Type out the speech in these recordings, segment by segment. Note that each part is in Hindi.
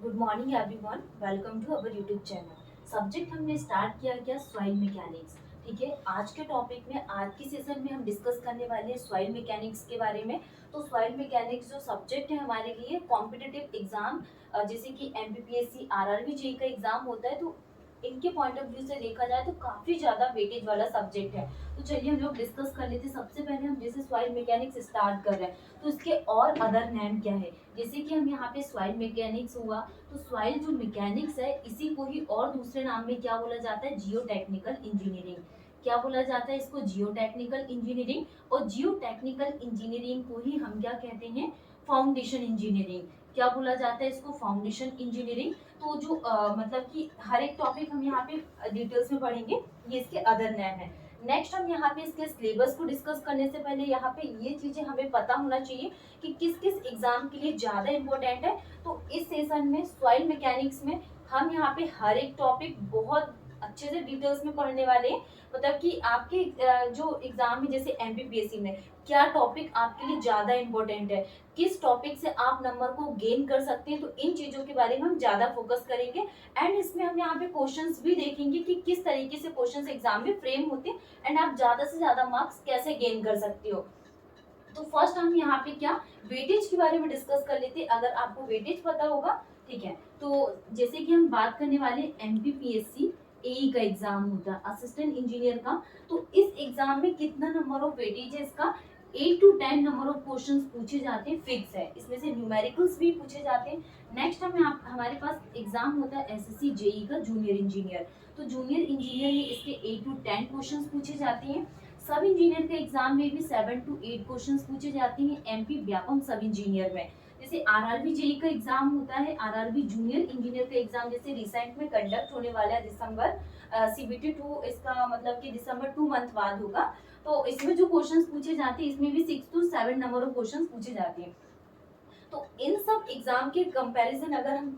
Good morning everyone, welcome to our YouTube channel. Subject हमने स्टार्ट किया क्या, सॉइल मैकेनिक्स। ठीक है, आज के टॉपिक में आज की सेशन में हम डिस्कस करने वाले हैं सॉइल मैकेनिक्स के बारे में। तो सॉइल मैकेनिक्स जो सब्जेक्ट है हमारे लिए कॉम्पिटिटिव एग्जाम, जैसे कि एमपीपीएससी आरआरबी जेई का एग्जाम होता है, तो इनके पॉइंट ऑफ व्यू से देखा जाए तो काफी ज्यादा वेटेज वाला सब्जेक्ट है। तो चलिए हम लोग डिस्कस कर लेते हैं। सबसे पहले हम जैसे सॉइल मैकेनिक्स स्टार्ट कर रहे हैं तो इसके और अदर नेम क्या है। जैसे कि हम यहाँ पे सॉइल मैकेनिक्स हुआ, तो सॉइल जो मैकेनिक्स है इसी को ही और दूसरे नाम में क्या बोला जाता है, जियो टेक्निकल इंजीनियरिंग। क्या बोला जाता है इसको, जियो टेक्निकल इंजीनियरिंग। और जियो टेक्निकल इंजीनियरिंग को ही हम क्या कहते हैं, फाउंडेशन इंजीनियरिंग। क्या बोला जाता है इसको, फाउंडेशन इंजीनियरिंग। तो जो मतलब कि हर एक टॉपिक हम यहाँ पे डिटेल्स में पढ़ेंगे, ये इसके अदर नेम है। नेक्स्ट हम यहाँ पे इसके सिलेबस को डिस्कस करने से पहले यहाँ पे ये चीजें हमें पता होना चाहिए कि किस किस एग्जाम के लिए ज्यादा इंपॉर्टेंट है। तो इस सेशन में सॉइल मैकेनिक्स में हम यहाँ पे हर एक टॉपिक बहुत अच्छे से डिटेल्स में पढ़ने वाले हैं। मतलब कि आपके जो एग्जाम में जैसे एमपीपीएससी में क्या टॉपिक आपके लिए ज्यादा इंपॉर्टेंट है, किस टॉपिक से आप नंबर को गेन कर सकते हैं, तो इन चीजों के बारे में हम ज्यादा फोकस करेंगे। एंड इसमें हम यहाँ पे क्वेश्चंस भी देखेंगे कि किस तरीके से क्वेश्चंस एग्जाम में फ्रेम होते हैं एंड आप ज्यादा से ज्यादा मार्क्स कैसे गेन कर सकते हो। तो फर्स्ट हम यहाँ पे क्या वेटेज के बारे में डिस्कस कर लेते हैं, अगर आपको वेटेज पता होगा। ठीक है, तो जैसे कि हम बात करने वाले एमपीपीएससी एई का एग्जाम होता है असिस्टेंट इंजीनियर का। तो इस एग्जाम में कितना नंबर ऑफ वेटेज है इसका, 8 to 10 नंबर ऑफ क्वेश्चंस पूछे जाते हैं, फिक्स है। इसमें से न्यूमेरिकल्स भी पूछे जाते हैं। नेक्स्ट हमारे पास एग्जाम होता है एसएससी जेई का जूनियर इंजीनियर। तो जूनियर इंजीनियर में इसके 8 to 10 क्वेश्चंस पूछे जाते हैं। सब इंजीनियर के एग्जाम में भी 7 to 8 क्वेश्चंस पूछे जाते हैं एमपी व्यापम सब इंजीनियर में। जैसे आरआरबी जेई का एग्जाम होता है, आरआरबी जूनियर इंजीनियर का एग्जाम जैसे रिसेंट में कंडक्ट होने वाला है दिसंबर, सीबीटी 2, इसका मतलब कि दिसंबर 2 मंथ बाद होगा। तो इसमें जो क्वेश्चंस पूछे जाते हैं इसमें भी 6 to 7 नंबर ऑफ क्वेश्चंस पूछे जाते हैं। तो इन सब एग्जाम के कंपैरिजन अगर हम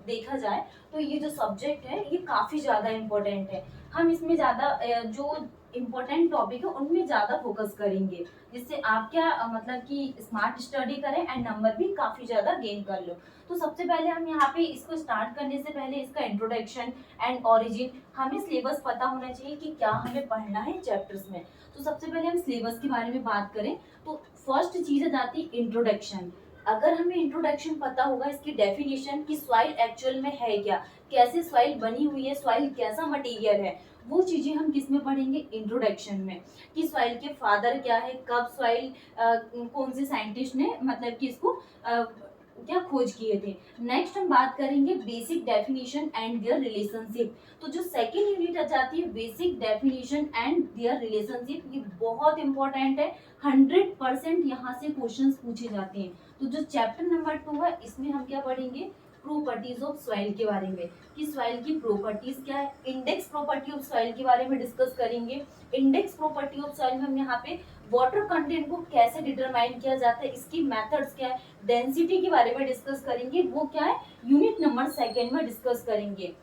देखा जाए तो ये जो सब्जेक्ट है ये काफी ज्यादा इम्पोर्टेंट है। हम इसमें ज्यादा जो इम्पोर्टेंट टॉपिक है उनमें ज्यादा फोकस करेंगे, जिससे आप क्या मतलब कि स्मार्ट स्टडी करें एंड नंबर भी काफी ज्यादा गेन कर लो। तो सबसे पहले हम यहाँ पे इसको स्टार्ट करने से पहले इसका इंट्रोडक्शन एंड ओरिजिन, हमें सिलेबस पता होना चाहिए कि क्या हमें पढ़ना है चैप्टर्स में। तो सबसे पहले हम सिलेबस के बारे में बात करें तो फर्स्ट चीज आ जाती है इंट्रोडक्शन। अगर हमें इंट्रोडक्शन पता होगा, इसकी डेफिनेशन कि सॉइल एक्चुअल में है क्या, कैसे सॉइल बनी हुई है, सॉइल कैसा मटेरियल है, वो चीजें हम किस में पढ़ेंगे, इंट्रोडक्शन में। कि सॉइल के फादर क्या है, कब सॉइल कौन से साइंटिस्ट ने मतलब कि इसको क्या खोज किए थे। नेक्स्ट हम बात करेंगे basic definition and their relationship. तो जो सेकेंड यूनिट आ जाती है basic definition and their relationship, ये बहुत इंपॉर्टेंट है। 100% यहाँ से क्वेश्चंस पूछे जाते हैं। तो जो चैप्टर नंबर 2 है इसमें हम क्या पढ़ेंगे, प्रॉपर्टीज ऑफ सॉइल के बारे में, कि सॉइल की प्रॉपर्टीज क्या है। इंडेक्स प्रॉपर्टी ऑफ सॉइल के बारे में डिस्कस करेंगे। इंडेक्स प्रॉपर्टी ऑफ सॉइल में हम यहाँ पे वाटर कंटेंट को कैसे डिटरमाइन किया जाता है, इसकी मेथड्स क्या है, डेंसिटी के बारे में डिस्कस करेंगे, वो क्या है यूनिट नंबर सेकेंड में डिस्कस करेंगे।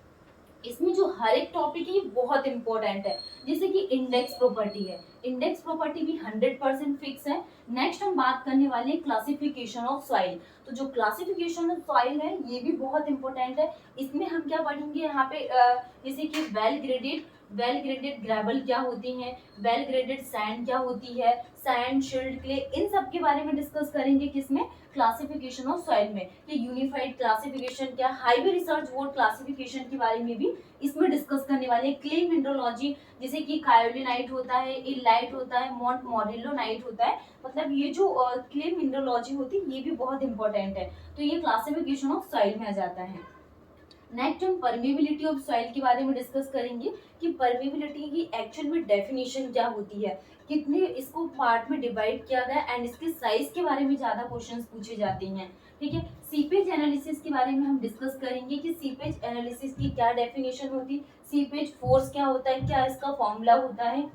इसमें जो हर एक टॉपिक है बहुत इंपॉर्टेंट है। जैसे कि इंडेक्स प्रॉपर्टी है, इंडेक्स प्रॉपर्टी भी 100% फिक्स है। नेक्स्ट हम बात करने वाले हैं क्लासिफिकेशन ऑफ सॉइल। तो जो क्लासिफिकेशन ऑफ सॉइल है ये भी बहुत इंपॉर्टेंट है। इसमें हम क्या पढ़ेंगे यहाँ पे जैसे कि वेल ग्रेडेड ग्रेवल क्या होती हैं, वेल ग्रेडेड सैंड क्या होती है, सैंड शिल्ड क्ले, इन सब के बारे में डिस्कस करेंगे किसमें, क्लासिफिकेशन ऑफ सॉइल में। कि यूनिफाइड क्लासिफिकेशन क्या, हाईवे रिसर्च बोर्ड क्लासिफिकेशन के बारे में भी इसमें डिस्कस करने वाले हैं। क्ले मिनरोलॉजी, जैसे कि कायोलिनाइट होता है, इलाइट होता है, मॉन्ट मोरेलोनाइट होता है, मतलब ये जो क्ले मिनरोलॉजी होती है ये भी बहुत इंपॉर्टेंट है। तो ये क्लासिफिकेशन ऑफ सॉइल में आ जाता है। नेक्स्ट हम परमेबिलिटी ऑफ सॉइल के बारे में डिस्कस करेंगे कि परमेबिलिटी की एक्चुअल में डेफिनेशन क्या होती है, कितने इसको पार्ट में डिवाइड किया गया एंड इसके साइज के बारे में ज्यादा क्वेश्चंस पूछे जाते हैं। ठीक है, सीपेज एनालिसिस के बारे में हम डिस्कस करेंगे कि सीपेज एनालिसिस की क्या डेफिनेशन होती है, सीपेज फोर्स क्या होता है, क्या इसका फॉर्मूला होता है।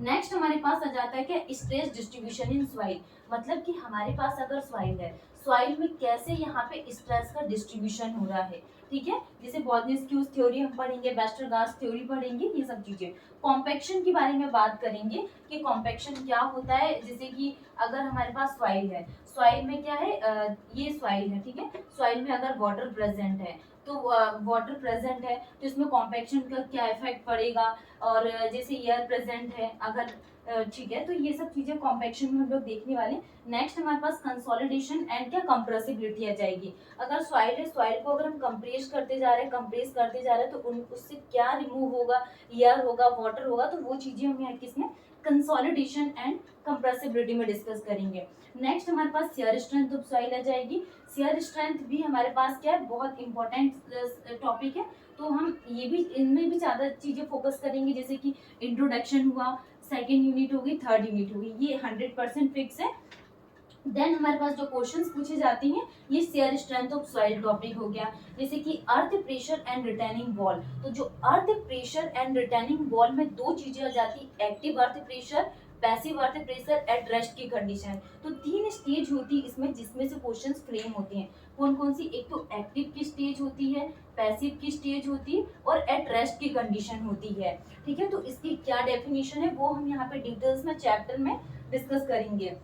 नेक्स्ट हमारे पास आ जाता है क्या, स्ट्रेस डिस्ट्रीब्यूशन इन सॉइल, मतलब कि हमारे पास अगर सॉइल है, सॉइल में कैसे यहाँ पे स्ट्रेस का डिस्ट्रीब्यूशन हो रहा है। ठीक है। जैसे बॉर्नियस थ्योरी हम पढ़ेंगे, वेस्टरगार्ड थ्योरी पढ़ेंगे, ये सब चीजें। कॉम्पैक्शन के बारे में बात करेंगे कि कॉम्पैक्शन क्या होता है। जैसे कि अगर हमारे पास सॉइल है, सॉइल में क्या है, ये सॉइल है, ठीक है। सॉइल में अगर वाटर प्रेजेंट है तो वाटर प्रेजेंट है तो इसमें कॉम्पैक्शन का क्या इफेक्ट पड़ेगा। और जैसे एयर प्रेजेंट है अगर, ठीक है, तो ये सब चीजें कॉम्पैक्शन में हम लोग देखने वाले। नेक्स्ट हमारे पास कंसोलिडेशन एंड क्या कंप्रेसिबिलिटी आ जाएगी। अगर सॉइल है, सॉइल को अगर हम कंप्रेस करते जा रहे हैं तो उससे क्या रिमूव होगा, एयर होगा, वाटर होगा, तो वो चीजें हम यहाँ किसमें कंसोलिडेशन एंड कंप्रेसिबिलिटी में डिस्कस करेंगे। नेक्स्ट हमारे पास शेयर स्ट्रेंथ ऑफ सॉइल आ जाएगी। शेयर स्ट्रेंथ भी हमारे पास क्या है, बहुत इंपॉर्टेंट टॉपिक है, तो हम ये भी, इनमें भी ज्यादा चीजें फोकस करेंगे। जैसे कि इंट्रोडक्शन हुआ, सेकेंड यूनिट होगी, थर्ड यूनिट होगी, ये 100% फिक्स है। देन हमारे पास जो क्वेश्चंस पूछे जाते हैं, ये shear strength of soil topic हो गया। जैसे कि earth pressure and retaining wall, तो जो earth pressure and retaining wall में दो चीजें आ जाती, active earth pressure, passive earth pressure at rest की कंडीशन। तो 3 स्टेज होती है इसमें, जिसमें से क्वेश्चंस फ्रेम होते हैं। कौन कौन सी, एक तो एक्टिव की स्टेज होती है, पैसिव की स्टेज होती है, और एट रेस्ट की कंडीशन होती है, ठीक है। तो इसकी क्या डेफिनेशन है वो हम यहाँ पे डिटेल्स में चैप्टर में डिस्कस करेंगे।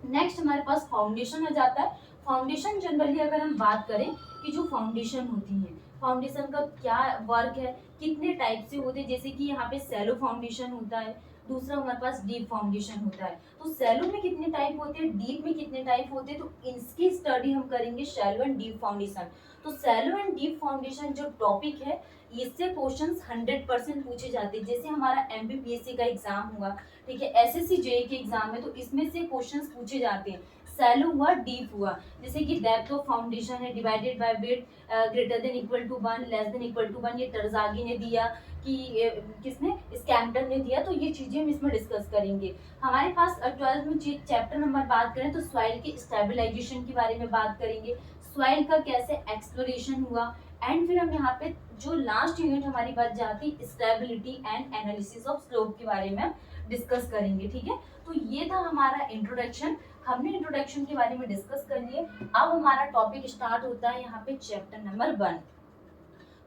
नेक्स्ट हमारे पास फाउंडेशन आ जाता है। फाउंडेशन जनरली अगर हम बात करें कि जो फाउंडेशन होती है, फाउंडेशन का क्या वर्क है, कितने टाइप से होते हैं। जैसे कि यहाँ पे सैलो फाउंडेशन होता है, दूसरा हमारे पास डीप फाउंडेशन होता है। तो सैलो में कितने टाइप होते हैं, डीप में कितने टाइप होते हैं, तो इसकी स्टडी हम करेंगे शैलो एंड डीप फाउंडेशन। तो सैलो एंड डीप फाउंडेशन जो टॉपिक है, इससे क्वेश्चंस 100% पूछे जाते हैं। जैसे हमारा एमपीपीएससी का एग्जाम हुआ, ठीक है, एसएससी जेई के एग्जाम में, तो इसमें से क्वेश्चंस पूछे जाते हैं। सैलो हुआ, डीप हुआ, जैसे कि डेप्थ ऑफ फाउंडेशन है divided by width greater than equal to 1 less than equal to 1, ये टरजागी ने दिया कि किसने, स्कैम्पटन ने दिया। तो ये चीजें हम इसमें डिस्कस करेंगे। हमारे पास 12th में चैप्टर नंबर बात करें तो सॉइल के स्टेबलाइजेशन के बारे में बात करेंगे, सॉइल का कैसे एक्सप्लोरेशन हुआ। एंड फिर हम यहाँ पे जो लास्ट यूनिट हमारी बच जाती, stability and analysis of slope के बारे में डिस्कस करेंगे, ठीक है। तो ये था हमारा इंट्रोडक्शन, हमने इंट्रोडक्शन के बारे में डिस्कस कर लिए। अब हमारा टॉपिक स्टार्ट होता है यहाँ पे चैप्टर नंबर 1।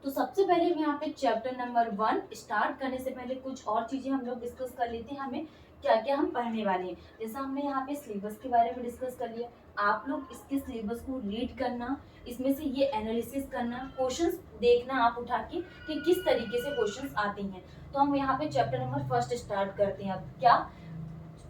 तो सबसे पहले हम यहाँ पे चैप्टर नंबर 1 स्टार्ट करने से पहले कुछ और चीजें हम लोग डिस्कस कर लेते हैं, हमें क्या क्या हम पढ़ने वाले हैं। जैसा हमने यहाँ पे सिलेबस के बारे में डिस्कस कर लिया, आप लोग इसके सिलेबस को रीड करना, इसमें से ये एनालिसिस करना, क्वेश्चंस देखना आप उठा के कि किस तरीके से क्वेश्चंस आते हैं। तो हम यहाँ पे चैप्टर नंबर 1 स्टार्ट करते हैं। अब क्या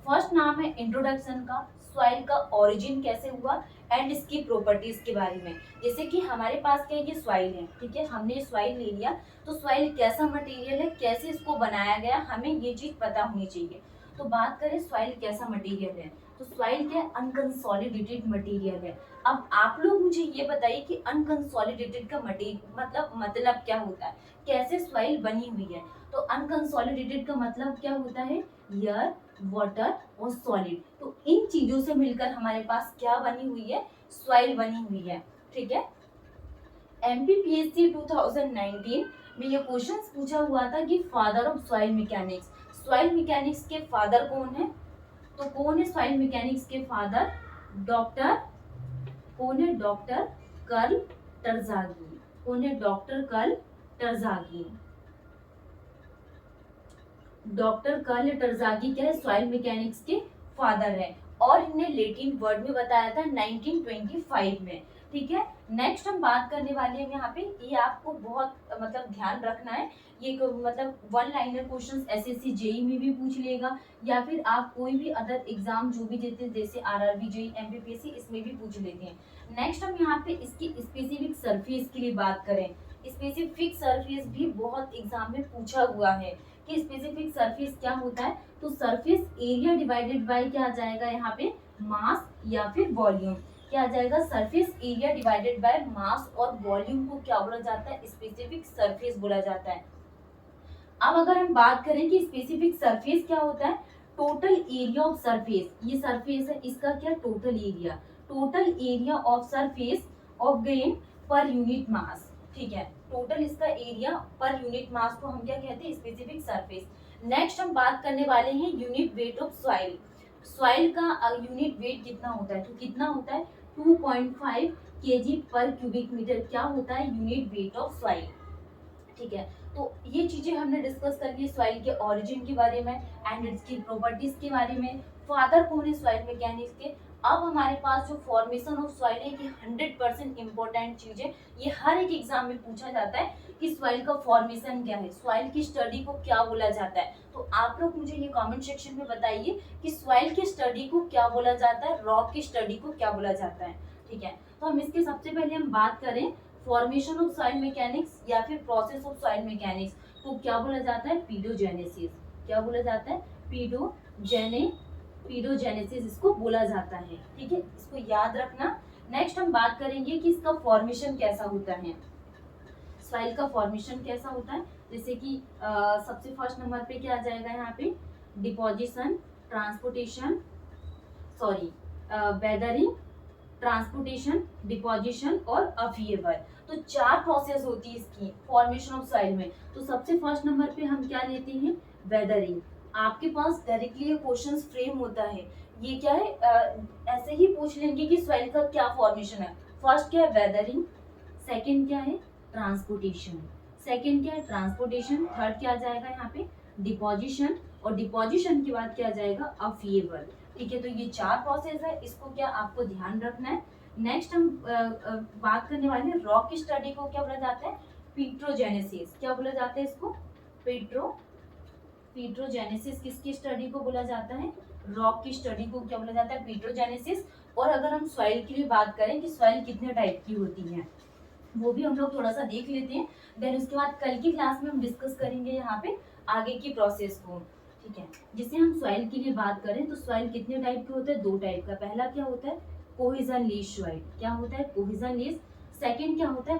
फर्स्ट नाम है इंट्रोडक्शन का, सॉइल का ओरिजिन कैसे हुआ एंड इसकी प्रॉपर्टीज के बारे में। जैसे कि हमारे पास क्या है, ये सॉइल है, ठीक है, हमने सॉइल ले लिया, तो सॉइल कैसा मटेरियल है, कैसे इसको बनाया गया, हमें ये चीज पता होनी चाहिए। तो बात करें सॉइल कैसा मटेरियल है, तो सॉइल क्या अनकंसोलिडेटेड मटेरियल है। अब आप लोग मुझे ये बताइए कि अनकंसोलिडेटेड का मतलब क्या होता है, कैसे सॉइल बनी हुई है। तो अनकंसोलिडेटेड का मतलब क्या होता है, एयर, वाटर और सॉलिड, तो इन चीजों से मिलकर हमारे पास क्या बनी हुई है, सॉइल बनी हुई है, ठीक है। एमपीपीएससी 2019 में ये क्वेश्चन पूछा हुआ था कि father of soil mechanics, soil mechanics के फादर कौन है। तो कौन है सॉइल मैकेनिक्स के फादर, डॉक्टर, कौन है, डॉक्टर कर्ल टरजागी, कौन है, डॉक्टर कर्ल टरजागी। डॉक्टर कर्ल टरजागी क्या है, सॉइल मैकेनिक्स के फादर है, और इन्हें लेटिन वर्ड में बताया था 1925 में, ठीक है। नेक्स्ट हम बात करने वाले हैं यहाँ पे, ये आपको बहुत मतलब ध्यान रखना है, ये मतलब 1 लाइनर क्वेश्चंस एसएससी जेई में भी पूछ लेगा, या फिर आप कोई भी अदर एग्जाम जो भी देते हैं जैसे आरआरबी जेई एमपीपीएससी, इसमें भी पूछ लेते हैं। नेक्स्ट हम यहाँ पे इसकी स्पेसिफिक सरफेस के लिए बात करें, स्पेसिफिक सरफेस भी बहुत एग्जाम में पूछा हुआ है कि स्पेसिफिक सरफेस क्या होता है। तो सरफेस एरिया डिवाइडेड बाय क्या आ जाएगा यहाँ पे, मास या फिर वॉल्यूम, क्या आ जाएगा, surface area divided by mass और वॉल्यूम को क्या बोला जाता है, स्पेसिफिक सरफेस बोला जाता है। अब अगर हम बात करें कि स्पेसिफिक सरफेस क्या होता है, टोटल एरिया ऑफ सरफेस, ये सरफेस है, इसका क्या total area, total area of surface of grain per unit mass, ठीक है, टोटल इसका एरिया पर यूनिट मास को हम क्या कहते हैं, स्पेसिफिक सरफेस। नेक्स्ट हम बात करने वाले हैं unit weight of soil, soil का यूनिट वेट कितना होता है, तो कितना होता है 2.5 केजी पर क्यूबिक मीटर क्या होता है, यूनिट वेट ऑफ सॉइल। ठीक है, तो ये चीजें हमने डिस्कस कर ली सॉइल के ओरिजिन के बारे में एंड इसकी प्रॉपर्टीज के बारे में, फादर कौन है सॉइल मैकेनिक्स के। अब हमारे पास जो फॉर्मेशन ऑफ सॉइल है कि 100% इम्पोर्टेंट चीज है, ये हर एक एग्जाम में पूछा जाता है कि सॉइल का फॉर्मेशन क्या है, सॉइल की स्टडी को क्या बोला जाता है। तो आप लोग मुझे ये कमेंट सेक्शन में बताइए कि सॉइल की स्टडी को क्या बोला जाता है, रॉक की स्टडी को क्या बोला जाता है। ठीक है, तो हम इसके सबसे पहले हम बात करें फॉर्मेशन ऑफ सॉइल मैकेनिक्स या फिर प्रोसेस ऑफ सॉइल मैकेनिक्स को क्या बोला जाता है, पीडोजेनेसिस। क्या बोला जाता है, पीडोजेनेसिस इसको बोला जाता है। ठीक है, इसको याद रखना। नेक्स्ट हम बात करेंगे कि इसका फॉर्मेशन कैसा होता है, सॉइल का फॉर्मेशन कैसा होता है। जैसे कि सबसे फर्स्ट नंबर पे क्या आ जाएगा यहाँ पे, deposition, transportation, sorry weathering, transportation, deposition और अफिएबल। तो 4 प्रोसेस होती है इसकी फॉर्मेशन ऑफ सॉइल में। तो सबसे फर्स्ट नंबर पे हम क्या लेते हैं, वेदरिंग। आपके पास डायरेक्टली ये क्वेश्चन फ्रेम होता है, ये क्या है, ऐसे ही पूछ लेंगे कि सॉइल का क्या फॉर्मेशन है। फर्स्ट क्या है, वेदरिंग। सेकंड क्या है, ट्रांसपोर्टेशन। थर्ड क्या आ जाएगा यहाँ पे, डिपोजिशन। और डिपोजिशन के बाद क्या आ जाएगा, अफिएबल। ठीक है, तो ये 4 प्रोसेस है, इसको क्या आपको ध्यान रखना है। नेक्स्ट हम बात करने वाले हैं रॉक की स्टडी को क्या बोला जाता है, पीट्रोजेनेसिस। क्या बोला जाता है इसको, पीट्रोजेनेसिस किसकी स्टडी को बोला जाता है, रॉक की स्टडी को क्या बोला जाता है, पीट्रोजेनेसिस। और अगर हम सॉइल की भी बात करें कि सॉइल कितने टाइप की होती है, वो भी हम लोग थोड़ा सा देख लेते हैं। देन उसके बाद कल की क्लास में हम डिस्कस करेंगे यहाँ पे आगे की प्रोसेस को। ठीक है, जिसे हम सॉइल के लिए बात करें तो सॉइल कितने टाइप के होते हैं, 2 टाइप का। पहला क्या होता है, कोहेजन लीज सॉइल। क्या होता है, कोहेजन लीज। सेकंड क्या होता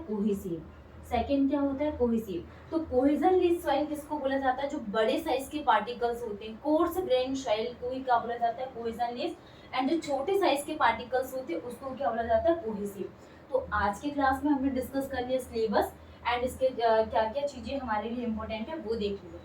है, कोहेसिव। तो कोहेजन लीज सॉइल किसको बोला जाता है, जो बड़े साइज के पार्टिकल्स होते हैं, कोर्स ग्रेन सॉइल को ही क्या बोला जाता है, कोहेजन लीज। एंड जो छोटे साइज के पार्टिकल्स होते हैं उसको क्या बोला जाता है, कोहेसिव। तो आज की क्लास में हमने डिस्कस कर लिया सिलेबस एंड इसके क्या क्या चीजें हमारे लिए इम्पोर्टेंट है वो देख लिया।